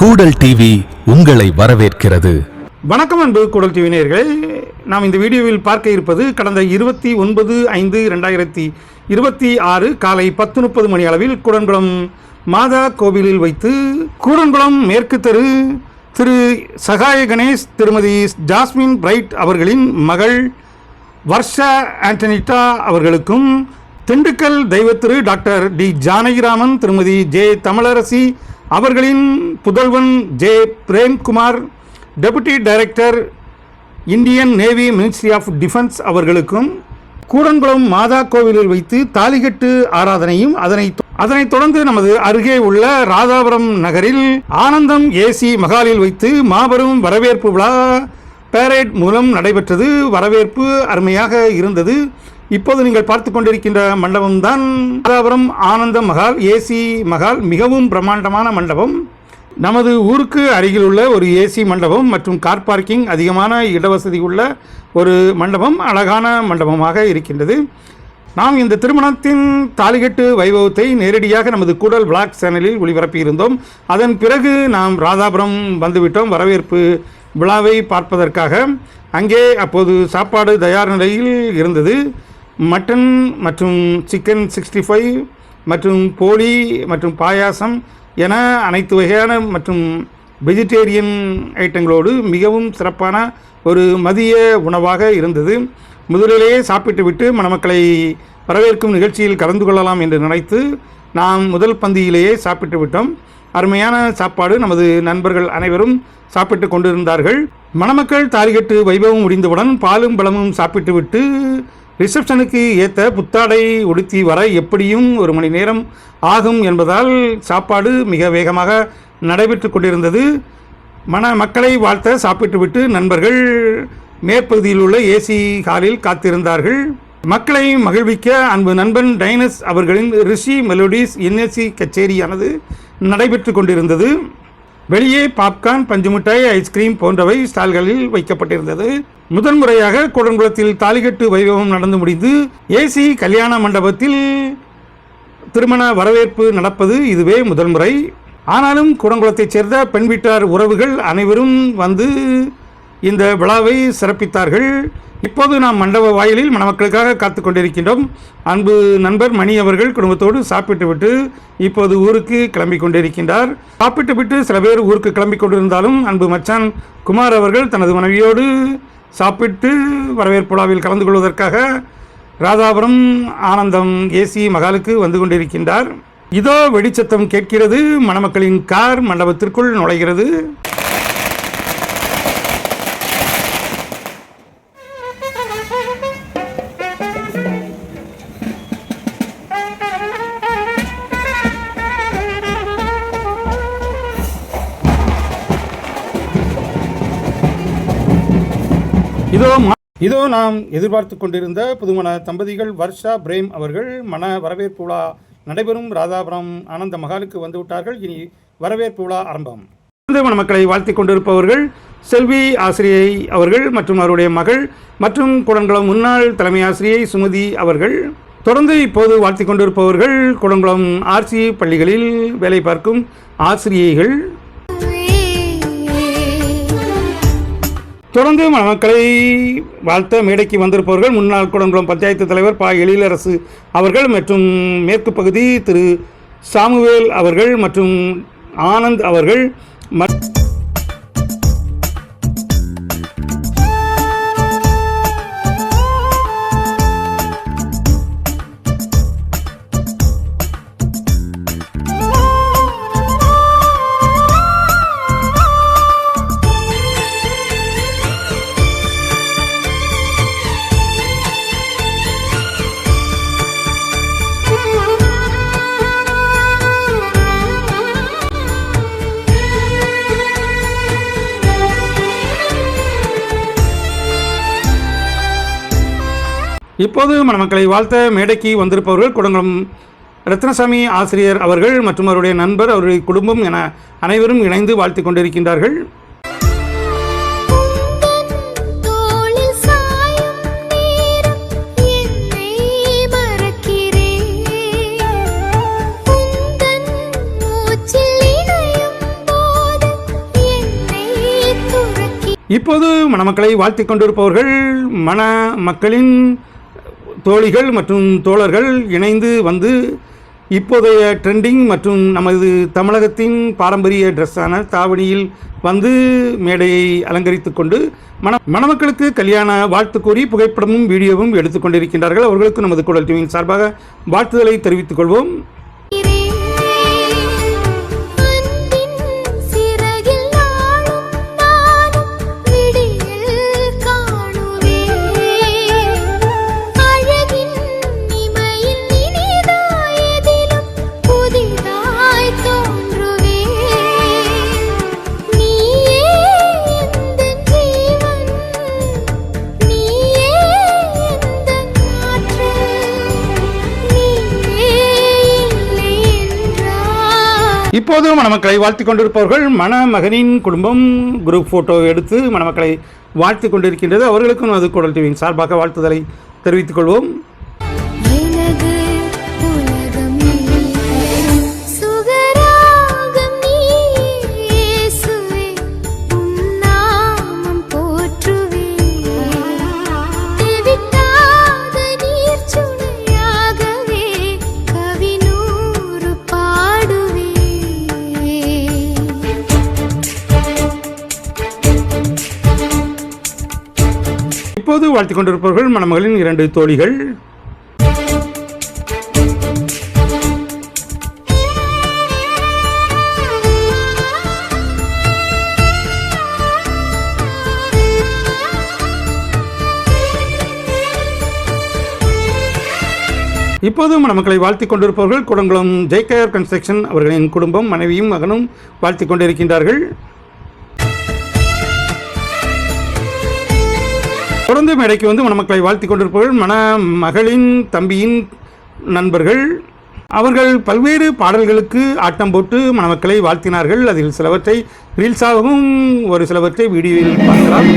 கூடல் TV உங்களை வரவேற்கிறது. வணக்கம் அன்பு கூடல் டிவி நேயர்களே, நாம் இந்த வீடியோவில் பார்க்க இருப்பது கடந்த 29/5/2026 காலை 10:30 மணி அளவில் கூடன்குளம் மாதா கோவிலில் வைத்து கூடன்குளம் மேற்கு தெரு திரு சகாய கணேஷ் திருமதி ஜாஸ்மின் பிரைட் அவர்களின் மகள் வர்ஷா ஆண்டனிட்டா அவர்களுக்கும், திண்டுக்கல் தெய்வத்திரு டாக்டர் டி ஜானகிராமன் திருமதி ஜே தமிழரசி அவர்களின் புதல்வன் J Premkumar deputy director Indian navy ministry of defence அவர்களுக்கும் கூடன்குளம் மாதா கோவிலில் வைத்து தாலிகட்டு ஆராதனையும் அதனைத் தொடர்ந்து நமது அருகே உள்ள ராதாபுரம் நகரில் ஆனந்தம் ஏசி மகாலில் வைத்து மாபெரும் வரவேற்பு விழா பேரேட் மூலம் நடைபெற்றது. வரவேற்பு அருமையாக இருந்தது. இப்போது நீங்கள் பார்த்து கொண்டிருக்கின்ற மண்டபம் தான் ராதாபுரம் ஆனந்த மகால் ஏசி மகால். மிகவும் பிரம்மாண்டமான மண்டபம். நமது ஊருக்கு அருகில் உள்ள ஒரு ஏசி மண்டபம் மற்றும் கார் பார்க்கிங் அதிகமான இடவசதி உள்ள ஒரு மண்டபம், அழகான மண்டபமாக இருக்கின்றது. நாம் இந்த திருமணத்தின் தாலிகட்டு வைபவத்தை நேரடியாக நமது கூடல் விளாக் சேனலில் ஒளிபரப்பியிருந்தோம். அதன் பிறகு நாம் ராதாபுரம் வந்துவிட்டோம் வரவேற்பு விழாவை பார்ப்பதற்காக. அங்கே அப்போது சாப்பாடு தயார் நிலையில் இருந்தது. மட்டன் மற்றும் சிக்கன் 65 மற்றும் போலி மற்றும் பாயாசம் என அனைத்து வகையான மற்றும் வெஜிடேரியன் ஐட்டங்களோடு மிகவும் சிறப்பான ஒரு மதிய உணவாக இருந்தது. முதலிலேயே சாப்பிட்டு விட்டு மணமக்களை வரவேற்கும் நிகழ்ச்சியில் கலந்து கொள்ளலாம் என்று நினைத்து நாம் முதல் பந்தியிலேயே சாப்பிட்டு விட்டோம். அருமையான சாப்பாடு. நமது நண்பர்கள் அனைவரும் சாப்பிட்டு கொண்டிருந்தார்கள். மணமக்கள் தாலிகட்டு வைபவம் முடிந்தவுடன் பாலும் பழமும் சாப்பிட்டு விட்டு ரிசப்ஷனுக்கு ஏற்ற புத்தாடை உடுத்தி வர எப்படியும் 1 மணி நேரம் ஆகும் என்பதால் சாப்பாடு மிக வேகமாக நடைபெற்று கொண்டிருந்தது. மக்களை வாழ்த்த சாப்பிட்டுவிட்டு நண்பர்கள் மேற்பகுதியில் உள்ள ஏசி ஹாலில் காத்திருந்தார்கள். மக்களை மகிழ்விக்க அன்பு நண்பன் டைனஸ் அவர்களின் ரிஷி மெலோடிஸ் என்எஸ்சி கச்சேரியானது நடைபெற்று கொண்டிருந்தது. வெளியே பாப்கார்ன், பஞ்சுமிட்டாய், ஐஸ்கிரீம் போன்றவை ஸ்டால்களில் வைக்கப்பட்டிருந்தது. முதன்முறையாக கூடன்குளத்தில் தாலிகட்டு வைபவம் நடந்து முடிந்து ஏசி கல்யாண மண்டபத்தில் திருமண வரவேற்பு நடப்பது இதுவே முதல் முறை. ஆனாலும் கூடன்குளத்தைச் சேர்ந்த பெண் வீட்டார் உறவுகள் அனைவரும் வந்து இந்த விழாவை சிறப்பித்தார்கள். இப்போது நாம் மண்டப வாயிலில் மணமக்களுக்காக காத்து கொண்டிருக்கின்றோம். அன்பு நண்பர் மணி அவர்கள் குடும்பத்தோடு சாப்பிட்டு விட்டு இப்போது ஊருக்கு கிளம்பி கொண்டிருக்கின்றார். சாப்பிட்டு விட்டு சில பேர் ஊருக்கு கிளம்பி கொண்டிருந்தாலும் அன்பு மச்சான் குமார் அவர்கள் தனது மனைவியோடு சாப்பிட்டு வரவேற்பு விழாவில் கலந்து கொள்வதற்காக ராதாபுரம் ஆனந்தம் ஏசி மகாலுக்கு வந்து கொண்டிருக்கின்றார். இதோ வெடிச்சத்தம் கேட்கிறது. மணமக்களின் கார் மண்டபத்திற்குள் நுழைகிறது. இதோ நாம் எதிர்பார்த்து கொண்டிருந்த புதுமண தம்பதிகள் வர்ஷா பிரேம் அவர்கள் மன வரவேற்பு விழா நடைபெறும் ராதாபுரம் ஆனந்த மகாலுக்கு வந்துவிட்டார்கள். இனி வரவேற்பு விழா ஆரம்பம். மணமக்களை வாழ்த்தி கொண்டிருப்பவர்கள் செல்வி ஆசிரியை அவர்கள் மற்றும் அவருடைய மகள் மற்றும் கூடன்குளம் முன்னாள் தலைமை ஆசிரியை சுமதி அவர்கள். தொடர்ந்து இப்போது வாழ்த்தி கொண்டிருப்பவர்கள் கூடன்குளம் ஆர்சி பள்ளிகளில் வேலை பார்க்கும் ஆசிரியைகள். தொடர்ந்து மணமக்களை வாழ்த்த மேடைக்கு வந்திருப்பவர்கள் முன்னாள் கூடன்குளம் பஞ்சாயத்து தலைவர் பா எழிலரசு அவர்கள் மற்றும் மேற்கு பகுதி திரு சாமுவேல் அவர்கள் மற்றும் ஆனந்த் அவர்கள். இப்போது மணமக்களை வாழ்த்த மேடைக்கு வந்திருப்பவர்கள் கூடன்குளம் ரத்னசாமி ஆசிரியர் அவர்கள் மற்றும் அவருடைய நண்பர், அவருடைய குடும்பம் என அனைவரும் இணைந்து வாழ்த்தி கொண்டிருக்கின்றார்கள். இப்போது மணமக்களை வாழ்த்தி கொண்டிருப்பவர்கள் மக்களின் தோழிகள் மற்றும் தோழர்கள் இணைந்து வந்து இப்போதைய ட்ரெண்டிங் மற்றும் நமது தமிழகத்தின் பாரம்பரிய ட்ரெஸ்ஸான தாவணியில் வந்து மேடையை அலங்கரித்து கொண்டு மணமக்களுக்கு கல்யாண வாழ்த்து கூறி புகைப்படமும் வீடியோவும் எடுத்துக்கொண்டிருக்கின்றார்கள். அவர்களுக்கு நமது குடல் டிவியின் சார்பாக வாழ்த்துதலை தெரிவித்துக் கொள்வோம். இப்போது மணமக்களை வாழ்த்தி கொண்டிருப்பவர்கள் மணமகனின் குடும்பம் குரூப் போட்டோ எடுத்து மணமக்களை வாழ்த்தி கொண்டிருக்கின்றது. அவர்களுக்கும் அது குடல் டிவியின் சார்பாக வாழ்த்துதலை தெரிவித்துக் கொள்வோம். இப்போது வாழ்த்திக் கொண்டிருப்பவர்கள் மணமகளின் 2 தோழிகள். இப்போது மணமக்களை வாழ்த்திக் கொண்டிருப்பவர்கள் குடங்குளம் ஜெய்கேஆர் கன்ஸ்ட்ரக்ஷன் அவர்களின் குடும்பம் மனைவியும் மகனும் வாழ்த்திக் கொண்டிருக்கின்றார்கள். தொடர்ந்து மேடைக்கு வந்து மணமக்களை வாழ்த்திக் கொண்டிருப்பவர்கள் மணமகளின் தம்பியின் நண்பர்கள். அவர்கள் பல்வேறு பாடல்களுக்கு ஆட்டம் போட்டு மணமக்களை வாழ்த்தினார்கள். அதில் சிலவற்றை ரீல்ஸாகவும் ஒரு சிலவற்றை வீடியோவில் பார்க்கலாம்.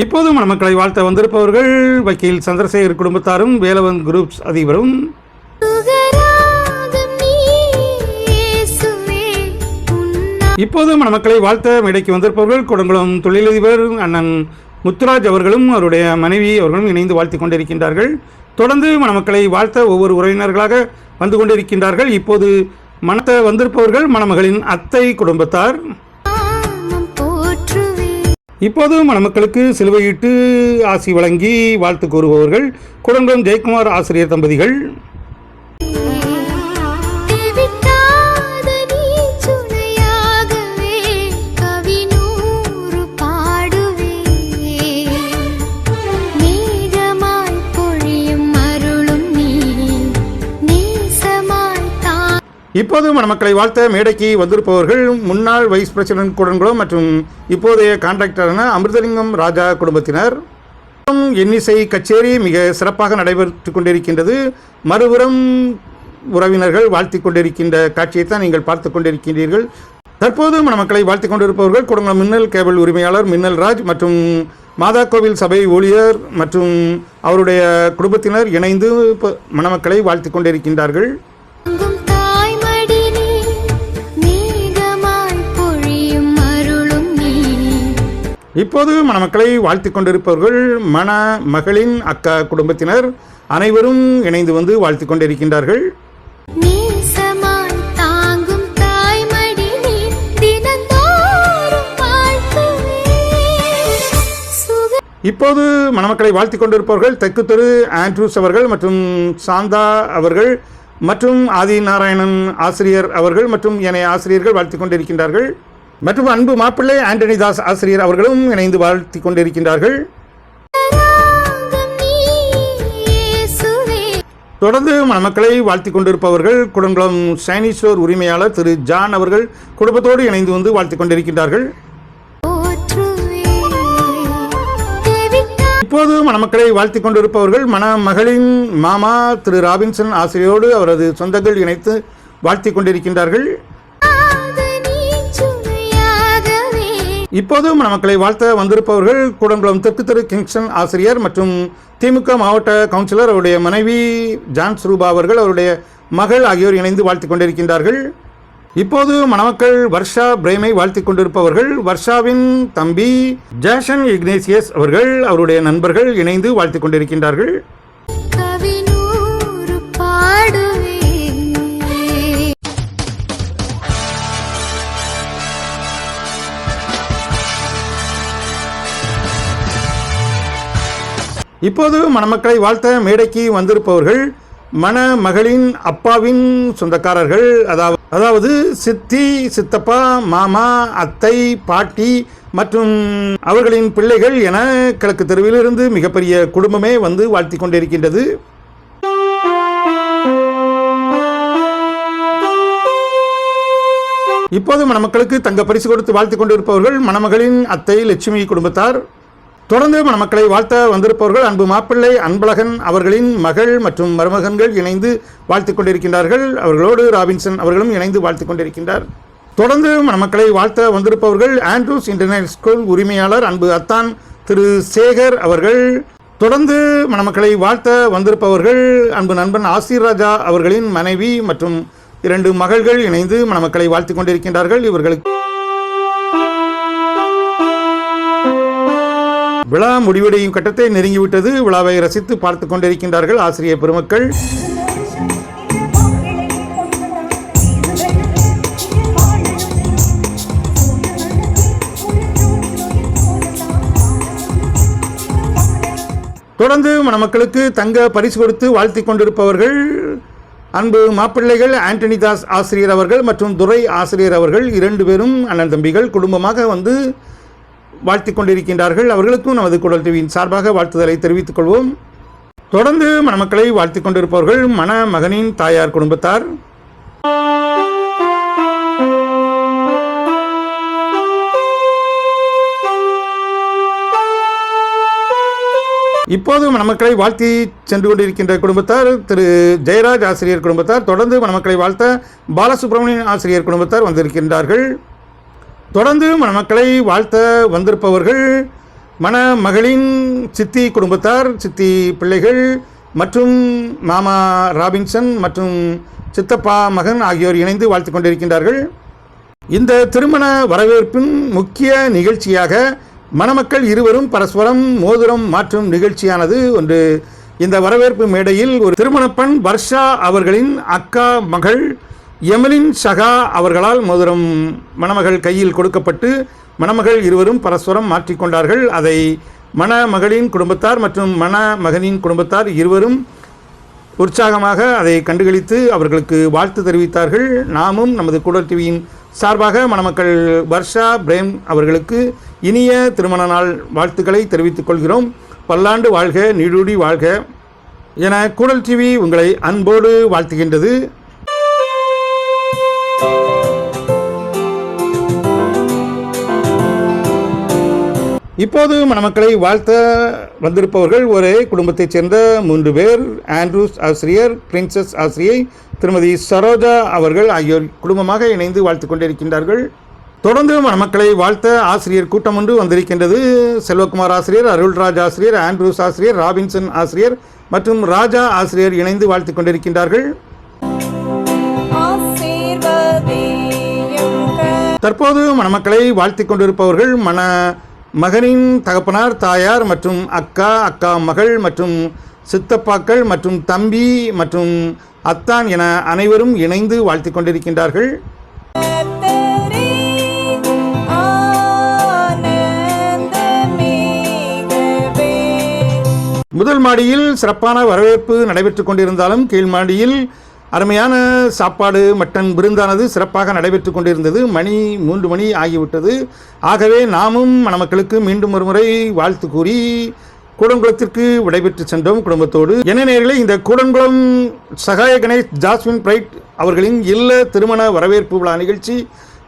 இப்போது மணமக்களை வாழ்த்த வந்திருப்பவர்கள் வக்கீல் சந்திரசேகர் குடும்பத்தாரும் வேலவன் குரூப்ஸ் அதிபரும். இப்போது மணமக்களை வாழ்த்த மேடைக்கு வந்திருப்பவர்கள் குடங்குளம் தொழிலதிபர் அண்ணன் முத்துராஜ் அவர்களும் அவருடைய மனைவி அவர்களும் இணைந்து வாழ்த்திக் கொண்டிருக்கின்றார்கள். தொடர்ந்து மணமக்களை வாழ்த்த ஒவ்வொரு உறவினர்களாக வந்து கொண்டிருக்கின்றார்கள். இப்போது மணத்த வந்திருப்பவர்கள் மணமகளின் அத்தை குடும்பத்தார். இப்போது மணமக்களுக்கு சிலுவையிட்டு ஆசி வழங்கி வாழ்த்து கூறுபவர்கள் குடங்குளம் ஜெயக்குமார் ஆசிரியர் தம்பதிகள். இப்போது மணமக்களை வாழ்த்த மேடைக்கு வந்திருப்பவர்கள் முன்னாள் வைஸ் பிரசிடென்ட் குடங்குளம் மற்றும் இப்போதைய கான்ட்ராக்டரான அமிர்தலிங்கம் ராஜா குடும்பத்தினர். இன்னிசை கச்சேரி மிக சிறப்பாக நடைபெற்று கொண்டிருக்கின்றது. மறுபுறம் உறவினர்கள் வாழ்த்தி கொண்டிருக்கின்ற காட்சியைத்தான் நீங்கள் பார்த்து கொண்டிருக்கின்றீர்கள். தற்போது மணமக்களை வாழ்த்தி கொண்டிருப்பவர்கள் குடங்குளம் மின்னல் கேபிள் உரிமையாளர் மின்னல் ராஜ் மற்றும் மாதா கோவில் சபை ஊழியர் மற்றும் அவருடைய குடும்பத்தினர் இணைந்து மணமக்களை வாழ்த்தி கொண்டிருக்கின்றார்கள். இப்போது மணமக்களை வாழ்த்தி கொண்டிருப்பவர்கள் மணமகளின் அக்கா குடும்பத்தினர் அனைவரும் இணைந்து வந்து வாழ்த்தி கொண்டிருக்கின்றார்கள். இப்போது மணமக்களை வாழ்த்தி கொண்டிருப்பவர்கள் தெற்கு தெரு ஆண்ட்ரூஸ் அவர்கள் மற்றும் சாந்தா அவர்கள் மற்றும் ஆதி நாராயணன் ஆசிரியர் அவர்கள் மற்றும் ஏனைய ஆசிரியர்கள் வாழ்த்தி கொண்டிருக்கின்றார்கள். மற்றும் அன்பு மாப்பிள்ளை ஆண்டனி தாஸ் ஆசிரியர் அவர்களும் இணைந்து வாழ்த்தி கொண்டிருக்கின்றார்கள். தொடர்ந்து மணமக்களை வாழ்த்தி கொண்டிருப்பவர்கள் குடங்குளம் சைனீஸ்வர் உரிமையாளர் திரு ஜான் அவர்கள் குடும்பத்தோடு இணைந்து வந்து வாழ்த்தி கொண்டிருக்கின்றார்கள். இப்போது மணமக்களை வாழ்த்தி கொண்டிருப்பவர்கள் மணமகளின் மாமா திரு ராபின்சன் ஆசிரியரோடு அவரது சொந்தங்கள் இணைத்து வாழ்த்தி கொண்டிருக்கின்றார்கள். இப்போது மணமக்களை வாழ்த்த வந்திருப்பவர்கள் கூடங்குளம் தெற்கு தெரு கிங்ஸ்டன் ஆசிரியர் மற்றும் திமுக மாவட்ட கவுன்சிலர் அவருடைய மனைவி ஜான் ஸ்ரூபா அவர்கள் அவருடைய மகள் ஆகியோர் இணைந்து வாழ்த்தி கொண்டிருக்கின்றார்கள். இப்போது மணமக்கள் வர்ஷா பிரேமை வாழ்த்தி கொண்டிருப்பவர்கள் வர்ஷாவின் தம்பி ஜேஷன் இக்னேசியஸ் அவர்கள் அவருடைய நண்பர்கள் இணைந்து வாழ்த்தி கொண்டிருக்கின்றார்கள். இப்போது மணமக்களை வாழ்த்த மேடைக்கு வந்திருப்பவர்கள் மணமகளின் அப்பாவின் சொந்தக்காரர்கள், அதாவது சித்தி, சித்தப்பா, மாமா, அத்தை, பாட்டி மற்றும் அவர்களின் பிள்ளைகள் என கிழக்கு தெருவிலிருந்து மிகப்பெரிய குடும்பமே வந்து வாழ்த்தி கொண்டிருக்கின்றது. இப்போது மணமக்களுக்கு தங்க பரிசு கொடுத்து வாழ்த்தி கொண்டிருப்பவர்கள் மணமகளின் அத்தை லட்சுமி குடும்பத்தார். தொடர்ந்து மணமக்களை வாழ்த்த வந்திருப்பவர்கள் அன்பு மாப்பிள்ளை அன்பழகன் அவர்களின் மகள் மற்றும் மருமகன்கள் இணைந்து வாழ்த்தி கொண்டிருக்கின்றார்கள். அவர்களோடு ராபின்சன் அவர்களும் இணைந்து வாழ்த்தி கொண்டிருக்கின்றார். தொடர்ந்து மணமக்களை வாழ்த்த வந்திருப்பவர்கள் ஆண்ட்ரூஸ் இன்டர்நேஷனல் ஸ்கூல் உரிமையாளர் அன்பு அத்தான் திரு சேகர் அவர்கள். தொடர்ந்து மணமக்களை வாழ்த்த வந்திருப்பவர்கள் அன்பு நண்பன் ஆசீர்ராஜா அவர்களின் மனைவி மற்றும் 2 மகள்கள் இணைந்து மணமக்களை வாழ்த்தி கொண்டிருக்கின்றார்கள். இவர்களுக்கு விழா முடிவடையும் கட்டத்தை நெருங்கிவிட்டது. விழாவை ரசித்து பார்த்து கொண்டிருக்கின்றார்கள் ஆசிரியர் பெருமக்கள். தொடர்ந்து மணமக்களுக்கு தங்க பரிசு கொடுத்து வாழ்த்தி கொண்டிருப்பவர்கள் அன்பு மாப்பிள்ளைகள் ஆண்டனி தாஸ் ஆசிரியர் அவர்கள் மற்றும் துரை ஆசிரியர் அவர்கள் 2 பேரும் அண்ணன் தம்பிகள் குடும்பமாக வந்து வாழ்த்தி கொண்டிருக்கின்றார்கள். அவர்களுக்கும் நமது குடல் டிவியின் சார்பாக வாழ்த்துதலை தெரிவித்துக் கொள்வோம். தொடர்ந்து மணமக்களை வாழ்த்தி கொண்டிருப்பவர்கள் மணமகனின் தாயார் குடும்பத்தார். இப்போது மணமக்களை வாழ்த்தி சென்று கொண்டிருக்கின்ற குடும்பத்தார் திரு ஜெயராஜ் ஆசிரியர் குடும்பத்தார். தொடர்ந்து மணமக்களை வாழ்த்த பாலசுப்ரமணியன் ஆசிரியர் குடும்பத்தார் வந்திருக்கின்றார்கள். தொடர்ந்து மணமக்களை வாழ்த்த வந்திருப்பவர்கள் மணமகளின் சித்தி குடும்பத்தார், சித்தி பிள்ளைகள் மற்றும் மாமா ராபின்சன் மற்றும் சித்தப்பா மகன் ஆகியோர் இணைந்து வாழ்த்து கொண்டிருக்கின்றார்கள். இந்த திருமண வரவேற்பின் முக்கிய நிகழ்ச்சியாக மணமக்கள் இருவரும் பரஸ்பரம் மோதிரம் மாற்றும் நிகழ்ச்சியானது ஒன்று. இந்த வரவேற்பு மேடையில் ஒரு திருமணப்பெண் வர்ஷா அவர்களின் அக்கா மகள் எமலின் ஷகா அவர்களால் மோதிரம் மணமகள் கையில் கொடுக்கப்பட்டு மணமகள் இருவரும் பரஸ்பரம் மாற்றிக்கொண்டார்கள். அதை மணமகளின் குடும்பத்தார் மற்றும் மணமகனின் குடும்பத்தார் இருவரும் உற்சாகமாக அதை கண்டுகளித்து அவர்களுக்கு வாழ்த்து தெரிவித்தார்கள். நாமும் நமது குடல் டிவியின் சார்பாக மணமக்கள் வர்ஷா பிரேம் அவர்களுக்கு இனிய திருமண நாள் வாழ்த்துக்களை தெரிவித்துக் கொள்கிறோம். பல்லாண்டு வாழ்க, நீடூடி வாழ்க என குடல் டிவி உங்களை அன்போடு வாழ்த்துகின்றது. இப்போது மணமக்களை வாழ்த்த வந்திருப்பவர்கள் ஒரே குடும்பத்தைச் சேர்ந்த 3 பேர். ஆண்ட்ரூஸ் ஆசிரியர், பிரின்சஸ் ஆசிரியை திருமதி சரோஜா அவர்கள் ஆகியோர் குடும்பமாக இணைந்து வாழ்த்து கொண்டிருக்கின்றார்கள். தொடர்ந்து மணமக்களை வாழ்த்த ஆசிரியர் கூட்டம் ஒன்று வந்திருக்கின்றது. செல்வகுமார் ஆசிரியர், அருள்ராஜ் ஆசிரியர், ஆண்ட்ரூஸ் ஆசிரியர், ராபின்சன் ஆசிரியர் மற்றும் ராஜா ஆசிரியர் இணைந்து வாழ்த்திக் கொண்டிருக்கின்றார்கள். தற்போது மணமக்களை வாழ்த்திக் கொண்டிருப்பவர்கள் மகனின் தகப்பனார், தாயார் மற்றும் அக்கா மகள் மற்றும் சித்தப்பாக்கள் மற்றும் தம்பி மற்றும் அத்தான் என அனைவரும் இணைந்து வாழ்த்திக் கொண்டிருக்கின்றார்கள். முதல் மாடியில் சிறப்பான வரவேற்பு நடைபெற்றுக் கொண்டிருந்தாலும் கீழ் மாடியில் அருமையான சாப்பாடு மட்டன் விருந்தானது சிறப்பாக நடைபெற்றுக் கொண்டிருந்தது. மணி 3 மணி ஆகிவிட்டது. ஆகவே நாமும் மணமக்களுக்கு மீண்டும் ஒரு முறை வாழ்த்து கூறி கூடன்குளத்திற்கு விடைபெற்று சென்றோம் குடும்பத்தோடு. என்ன நேயர்களே, இந்த கூடன்குளம் சகாய கணேஷ் ஜாஸ்மின் பிரைட் அவர்களின் இல்ல திருமண வரவேற்பு விழா நிகழ்ச்சி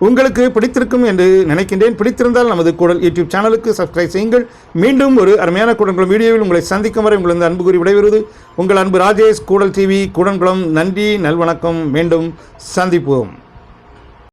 உங்களுக்கு பிடித்திருக்கும் என்று நினைக்கின்றேன். பிடித்திருந்தால் நமது கூடல் யூடியூப் சேனலுக்கு சப்ஸ்கிரைப் செய்யுங்கள். மீண்டும் ஒரு அருமையான கூடன்குளம் வீடியோவில் உங்களை சந்திக்கும் வரை உங்களது அன்பு கூறி விடைபெறுவது உங்கள் அன்பு ராஜேஷ். கூடல் டிவி கூடன்குளம். நன்றி, நல்வணக்கம். மீண்டும் சந்திப்போம்.